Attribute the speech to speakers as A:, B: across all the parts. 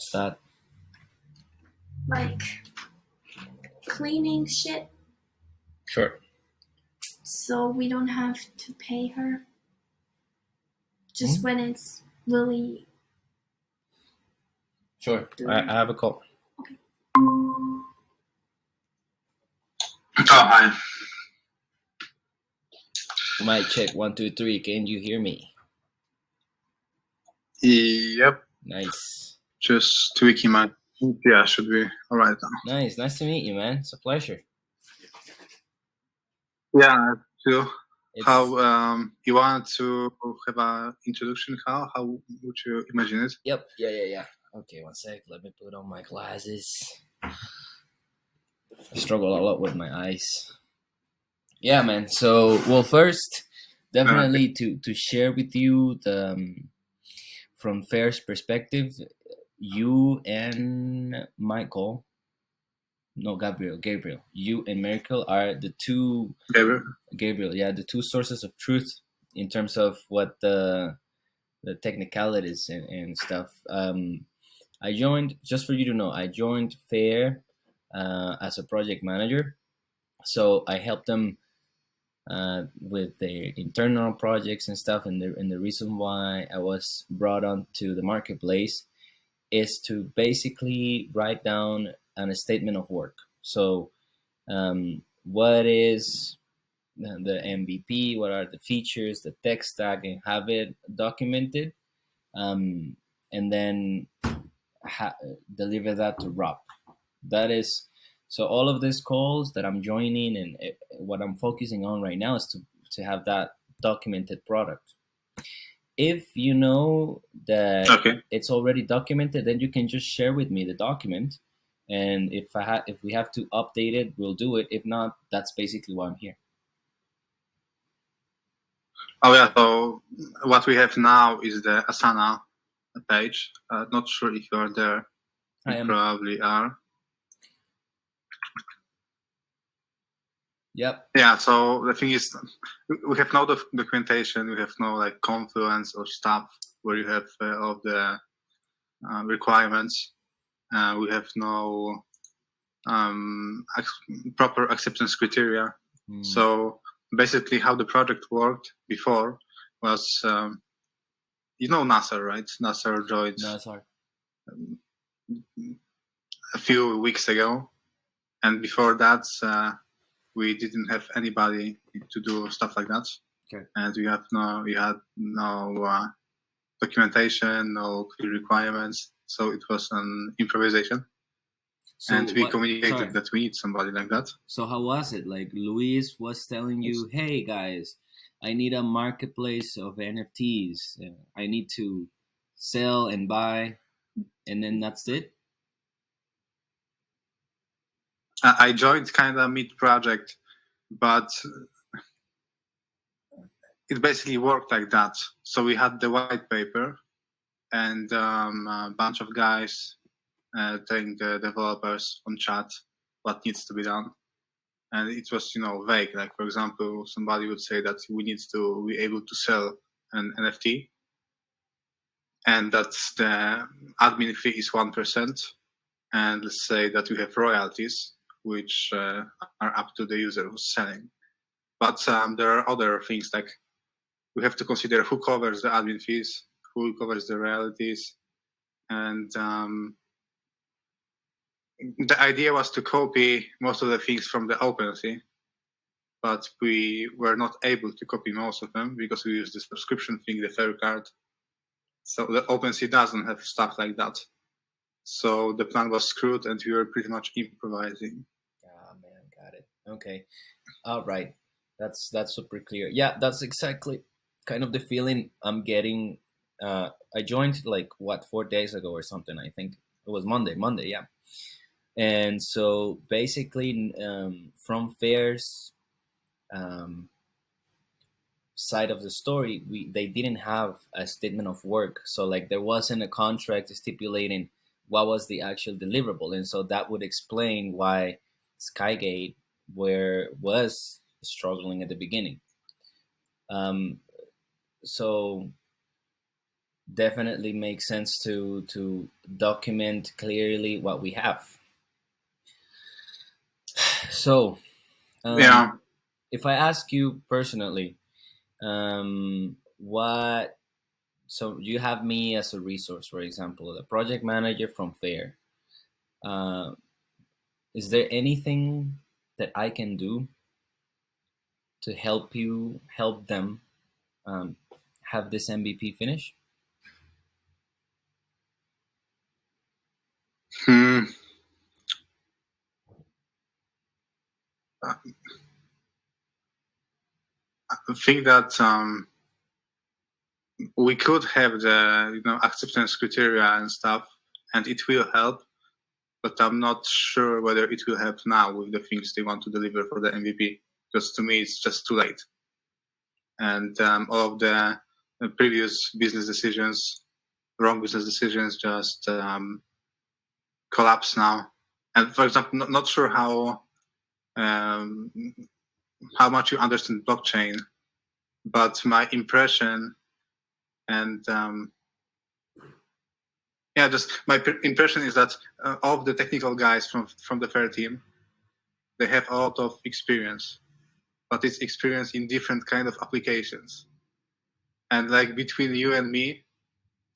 A: What's that?
B: Like cleaning shit,
A: Sure.
B: so we don't have to pay her. Just when it's really.
A: Sure. I have a call.
B: Okay.
C: Oh, hi.
A: Mic check 1, 2, 3. Can you hear me?
C: Yep.
A: Nice.
C: Just tweaking my. Yeah, should be all right now.
A: Nice to meet you, man. It's a pleasure.
C: Yeah, too.
A: It's,
C: How you want to have an introduction? How would you imagine it?
A: Yep. Yeah. Okay, one sec. Let me put on my glasses. I struggle a lot with my eyes. Yeah, man. So, well, first, definitely to share with you the from Fair's perspective, you and Michael, no, Gabriel, you and Miracle are the two. Gabriel, yeah, the two sources of truth in terms of what the technicalities and stuff. I joined, just for you to know, I joined Fair as a project manager. So I helped them with their internal projects and stuff. And the reason why I was brought on to the marketplace is to basically write down a statement of work. So what is the MVP, what are the features, the tech stack, and have it documented, and then deliver that to Rob. That is, so all of these calls that I'm joining and what I'm focusing on right now is to have that documented product. If you know that it's already documented, then you can just share with me the document, and if we have to update it, we'll do it. If not, that's basically why I'm here.
C: Oh yeah, so what we have now is the Asana page. Not sure if you are there. You probably are.
A: Yep.
C: Yeah, so the thing is, we have no documentation, we have no like Confluence or stuff where you have all the requirements. We have no proper acceptance criteria. So basically how the project worked before was, you know Nasser, right? Nasser joined a few weeks ago. And before that, we didn't have anybody to do stuff like that.
A: Okay.
C: And we had no documentation, no clear requirements. So it was an improvisation. So and we communicated that we need somebody like that.
A: So how was it? Like Luis was telling you, hey guys, I need a marketplace of NFTs. I need to sell and buy, and then that's it?
C: I joined kind of mid-project, but it basically worked like that. So we had the white paper and a bunch of guys telling the developers on chat what needs to be done. And it was, vague. Like, for example, somebody would say that we need to be able to sell an NFT, and that's the admin fee is 1%. And let's say that we have royalties, which are up to the user who's selling. But there are other things like we have to consider who covers the admin fees, who covers the royalties, and the idea was to copy most of the things from the OpenSea, but we were not able to copy most of them because we used the subscription thing, the Fair card. So the OpenSea doesn't have stuff like that. So the plan was screwed, and we were pretty much improvising.
A: Ah, man, got it. Okay, all right, that's super clear. Yeah, that's exactly kind of the feeling I'm getting. I joined like 4 days ago or something. I think it was Monday, yeah. And so basically, from Fair's side of the story, they didn't have a statement of work. So like there wasn't a contract stipulating what was the actual deliverable, and so that would explain why Skygate was struggling at the beginning. So definitely makes sense to document clearly what we have. So,
C: Yeah.
A: if I ask you personally, what so you have me as a resource, for example, the project manager from Fair. Uh, is there anything that I can do to help them um, have this MVP finish?
C: Hmm. I think that we could have the acceptance criteria and stuff, and it will help. But I'm not sure whether it will help now with the things they want to deliver for the MVP, because to me it's just too late. And all of the previous business decisions, wrong business decisions, just collapse now. And for example, not sure um, how much you understand blockchain, but my impression and yeah, just my impression is that all of the technical guys from the fair team, they have a lot of experience, but it's experience in different kind of applications. And like between you and me,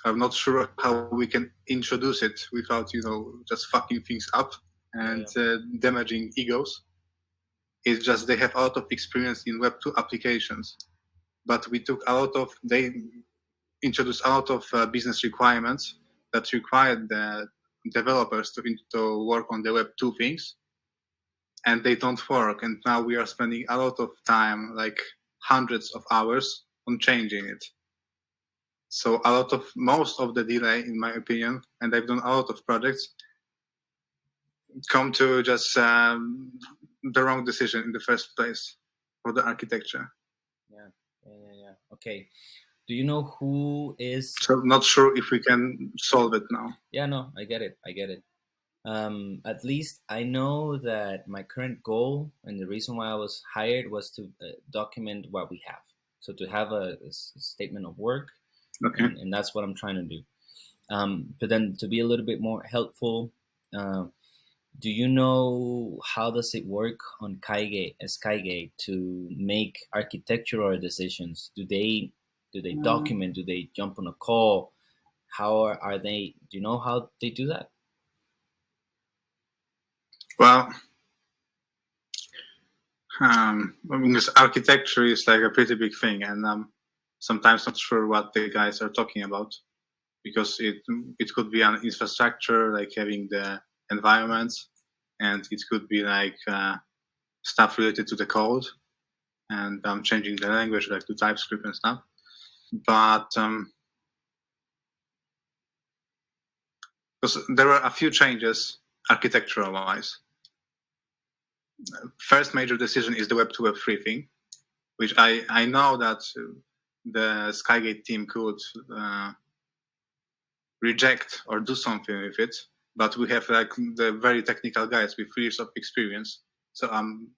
C: I'm not sure how we can introduce it without just fucking things up and damaging egos. It's just they have a lot of experience in Web2 applications, but they introduced a lot of business requirements that required the developers to work on the Web2 things, and they don't work. And now we are spending a lot of time, like hundreds of hours, on changing it. So most of the delay, in my opinion, and I've done a lot of projects, come to just the wrong decision in the first place for the architecture.
A: Yeah. Okay. Do you know who is?
C: So not sure if we can solve it now.
A: Yeah, no, I get it. At least I know that my current goal and the reason why I was hired was to document what we have. So to have a statement of work,
C: Okay.
A: and that's what I'm trying to do. But then to be a little bit more helpful, uh, do you know how does it work on Skygate to make architectural decisions? Do they document? Do they jump on a call? How are they? Do you know how they do that?
C: Well, because architecture is like a pretty big thing, and I'm sometimes not sure what the guys are talking about, because it could be an infrastructure, like having the environments, and it could be like stuff related to the code, and changing the language, like to TypeScript and stuff. But because there were a few changes architectural wise. First major decision is the Web 2 Web 3 thing, which I know that the Skygate team could reject or do something with it, but we have like the very technical guys with 3 years of experience. So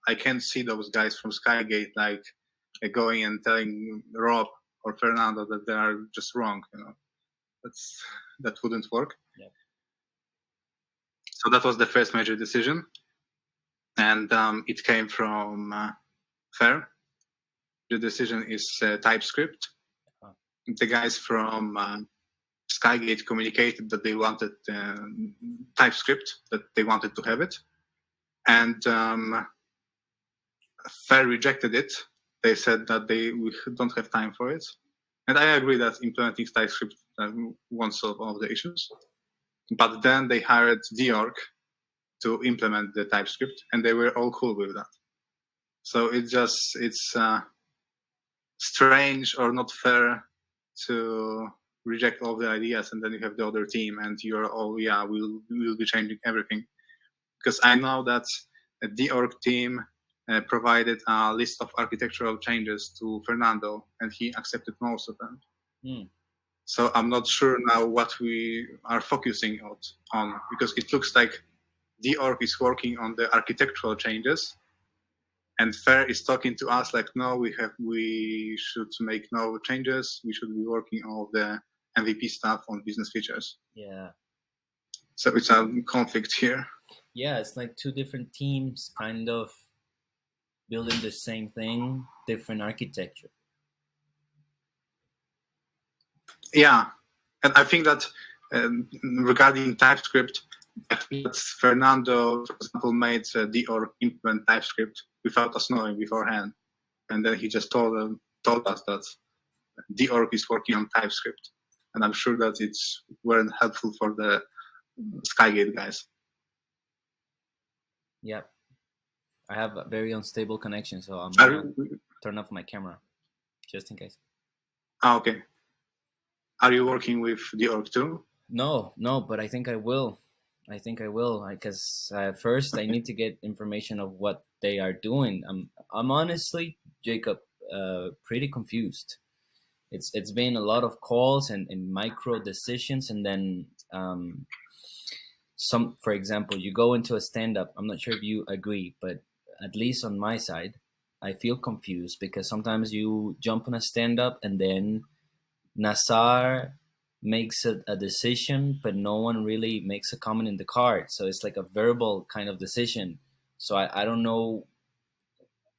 C: I can't see those guys from Skygate like going and telling Rob or Fernando that they are just wrong. That wouldn't work.
A: Yeah.
C: So that was the first major decision, and it came from Fair. The decision is TypeScript. The guys from Skygate communicated that they wanted TypeScript, that they wanted to have it, and Fair rejected it. They said that we don't have time for it, and I agree that implementing TypeScript won't solve all the issues. But then they hired Diorg to implement the TypeScript, and they were all cool with that. So it's strange or not fair to reject all the ideas, and then you have the other team, and you're all we'll be changing everything. Because I know that the org team provided a list of architectural changes to Fernando, and he accepted most of them. So I'm not sure now what we are focusing on, because it looks like the org is working on the architectural changes, and Fair is talking to us like, no, we should make no changes. We should be working on the MVP stuff on business features.
A: Yeah.
C: So it's a conflict here.
A: Yeah, it's like two different teams kind of building the same thing, different architecture.
C: Yeah, and I think that regarding TypeScript, I think that Fernando, for example, made Dior implement TypeScript without us knowing beforehand, and then he just told us that Dior is working on TypeScript, and I'm sure that it's very helpful for the Skygate guys.
A: Yep. I have a very unstable connection, so I'm gonna turn off my camera just in case.
C: Okay. Are you working with Dior too?
A: No, but I think I will. Because first I need to get information of what they are doing. I'm honestly, Jacob, pretty confused. It's been a lot of calls and micro decisions, and then some. For example, you go into a stand-up. I'm not sure if you agree, but at least on my side, I feel confused because sometimes you jump on a stand-up and then Nassar makes a decision, but no one really makes a comment in the card. So it's like a verbal kind of decision. So I don't know.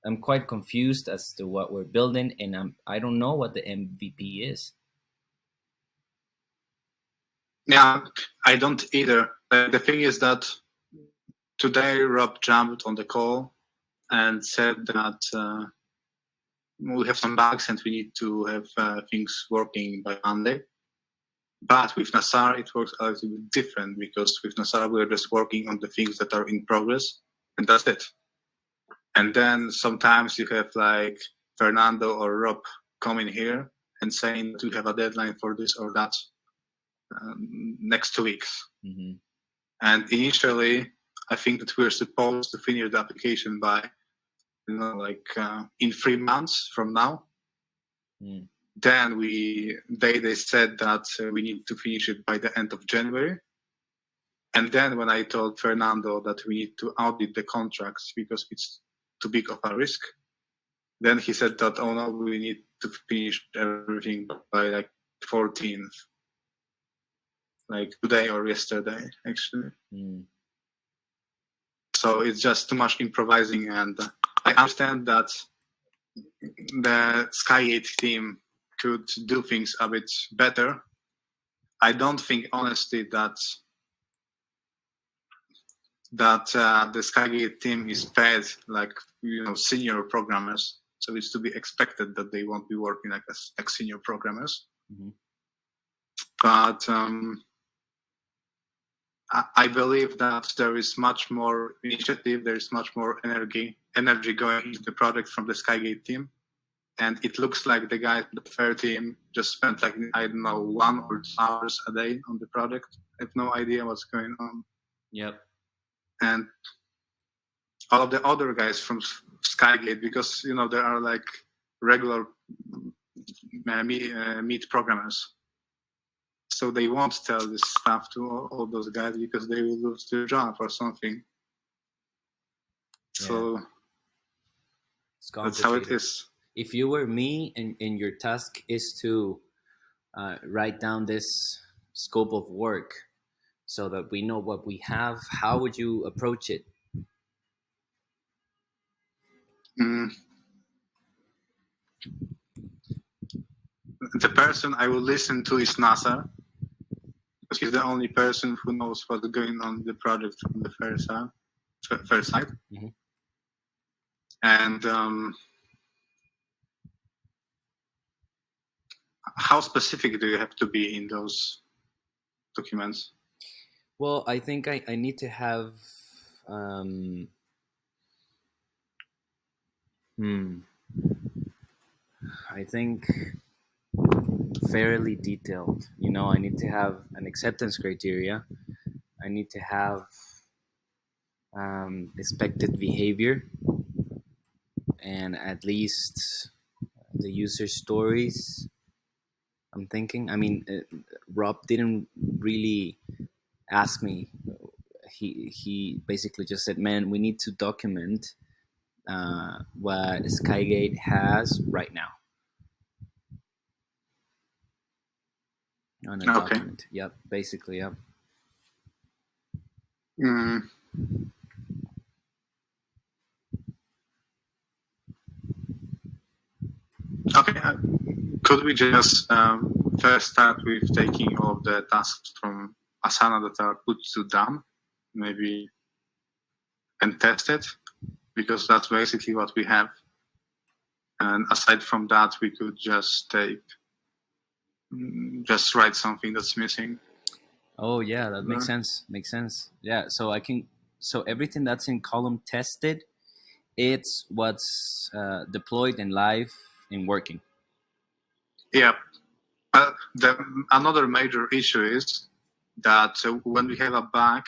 A: I'm quite confused as to what we're building, and I don't know what the MVP is.
C: Yeah, I don't either. The thing is that today Rob jumped on the call and said that we have some bugs and we need to have things working by Monday. But with Nassar, it works a little bit different because with Nassar, we're just working on the things that are in progress, and that's it. And then sometimes you have like Fernando or Rob coming here and saying that we have a deadline for this or that next 2 weeks.
A: Mm-hmm.
C: And initially, I think that we're supposed to finish the application by, in 3 months from now.
A: Mm.
C: Then they said that we need to finish it by the end of January. And then when I told Fernando that we need to audit the contracts because it's too big of a risk, then he said that, oh no, we need to finish everything by like 14th, like today or yesterday, actually.
A: Mm.
C: So it's just too much improvising, and I understand that the Skygate team could do things a bit better. I don't think, honestly, that the Skygate team is paid like senior programmers, so it's to be expected that they won't be working like senior programmers.
A: Mm-hmm.
C: But I believe that there is much more initiative, there is much more energy going into the project from the Skygate team. And it looks like the guys, the fair team, just spent 1 or 2 hours a day on the project. I have no idea what's going on.
A: Yep.
C: And all of the other guys from Skygate, because there are like regular meet programmers, so they won't tell this stuff to all those guys because they will lose their job or something. Yeah. So that's how it is.
A: If you were me and your task is to write down this scope of work so that we know what we have, how would you approach it?
C: The person I will listen to is NASA, because he's the only person who knows what's going on in the project from the fair side. Mm-hmm. And how specific do you have to be in those documents?
A: Well, I think I need to have I think fairly detailed. I need to have an acceptance criteria. I need to have expected behavior, and at least the user stories. I'm thinking. I mean, Rob didn't really ask me. He basically just said, "Man, we need to document what Skygate has right now." on a
C: Okay.
A: document. Yep, basically, yeah.
C: Mm. Okay. Could we just first start with taking all of the tasks from Asana that are put to DAM, maybe, and test it? Because that's basically what we have. And aside from that, we could just write something that's missing.
A: Oh yeah, that makes sense. Makes sense. Yeah, so everything that's in column tested, it's what's deployed in live and working.
C: Yeah. Another major issue is that when we have a bug,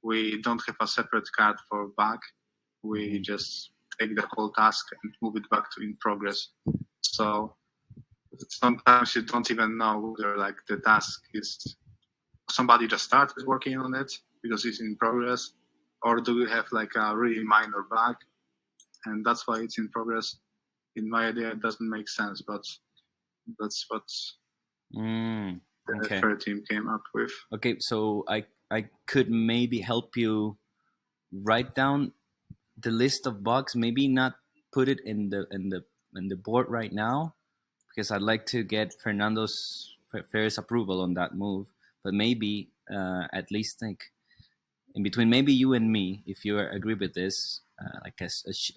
C: we don't have a separate card for bug. We just take the whole task and move it back to in progress. So sometimes you don't even know whether like the task is somebody just started working on it because it's in progress, or do we have like a really minor bug, and that's why it's in progress. In my idea, it doesn't make sense, but that's what the
A: Okay.
C: third team came up with.
A: Okay, so I could maybe help you write down the list of bugs. Maybe not put it in the board right now, because I'd like to get Fernando's Fair's approval on that move. But maybe at least think in between, maybe you and me, if you agree with this, like a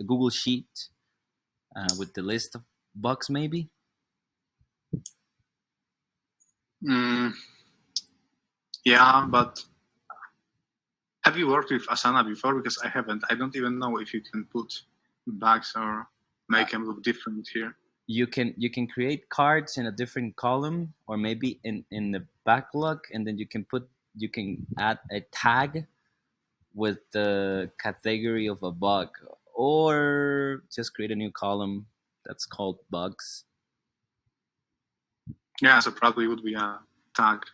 A: Google sheet with the list of bugs, maybe.
C: Yeah, but have you worked with Asana before? Because I haven't. I don't even know if you can put bugs or make them look different here.
A: You can create cards in a different column, or maybe in the backlog, and then you can add a tag with the category of a bug, or just create a new column that's called bugs.
C: Yeah, so probably would be a tag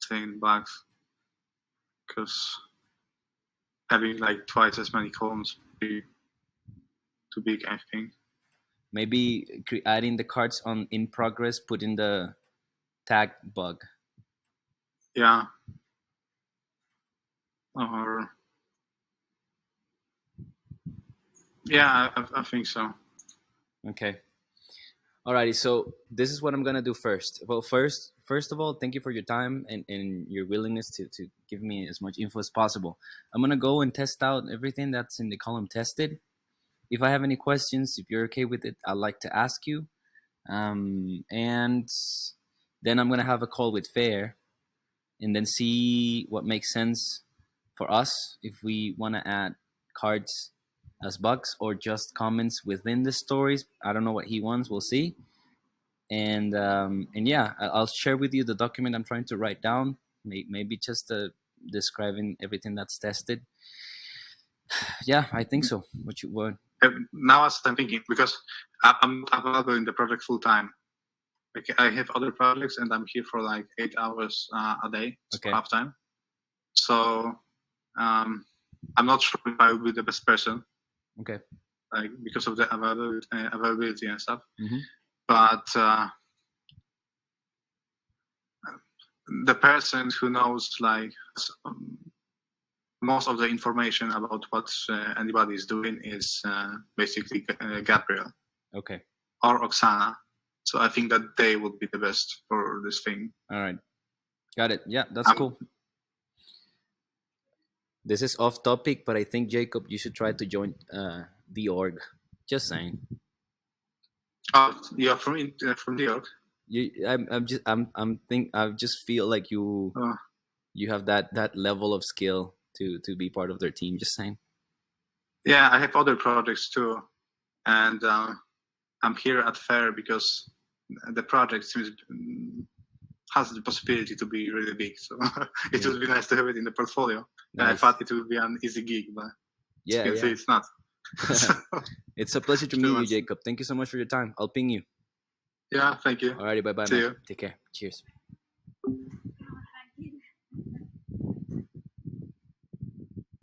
C: saying bugs, because having like twice as many columns would be too big, I think.
A: Maybe adding the cards on in progress, put in the tag bug.
C: Yeah. Or yeah, I think so.
A: Okay. Alrighty, so this is what I'm gonna do first. Well, first of all, thank you for your time and your willingness to give me as much info as possible. I'm gonna go and test out everything that's in the column tested. If I have any questions, if you're okay with it, I'd like to ask you. And then I'm gonna have a call with Fair, and then see what makes sense for us, if we want to add cards as bugs or just comments within the stories. I don't know what he wants. We'll see. And yeah, I'll share with you the document I'm trying to write down. Maybe just describing everything that's tested. Yeah, I think so. What?
C: Now, as I'm thinking, because I'm not available in the project full time. I have other projects, and I'm here for like 8 hours a day,
A: Okay.
C: half time. So I'm not sure if I will be the best person.
A: Okay.
C: Like because of the availability and stuff.
A: Mm-hmm.
C: But the person who knows like most of the information about what anybody is doing is basically Gabriel.
A: Okay.
C: Or Oksana. So I think that they would be the best for this thing.
A: All right. Got it. Yeah, that's cool. This is off topic, but I think, Jacob, you should try to join the org. Just saying.
C: Oh, you're from New York.
A: I just feel like you have that level of skill to be part of their team. Just saying.
C: Yeah, I have other projects too, and I'm here at Fair because the project has the possibility to be really big. So it would be nice to have it in the portfolio. Nice. And I thought it would be an easy gig, but you can see it's not.
A: It's a pleasure to meet you, Jacob. Thank you so much for your time. I'll ping you.
C: Yeah, thank you.
A: Alrighty, bye-bye.
C: See you.
A: Take care. Cheers.